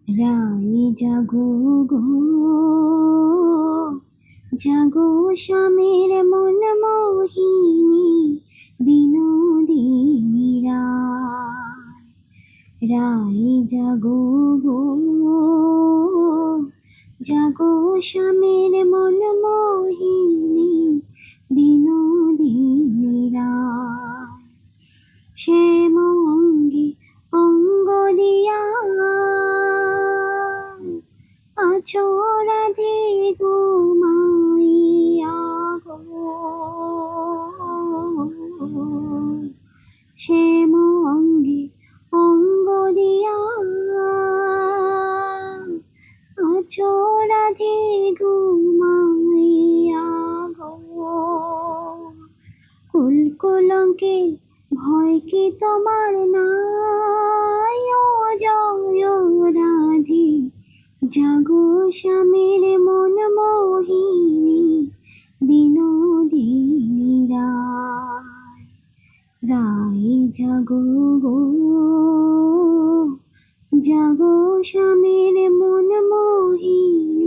রাই জাগো গো, জাগো স্বামীর মন মোহিনী, বিনোদিনী রায়। রাই জাগো গো, জাগো স্বামীর মন মোহিনী, বিনোদিনী রায়। শ্যাম অঙ্গে অঙ্গ দিয়া আছো রাধে ঘুমাইয়া গো। শ্যাম অঙ্গে অঙ্গ দিয়া আছো রাধে ঘুমাইয়া গো। কুল কলঙ্কের ভয় কি তোমার নাই? ও জয় রাধে, জাগো স্বামীর মন মোহিনী, বিনোদিনী রায়। রাই জাগো গো, জাগো স্বামীর মন মোহিনী,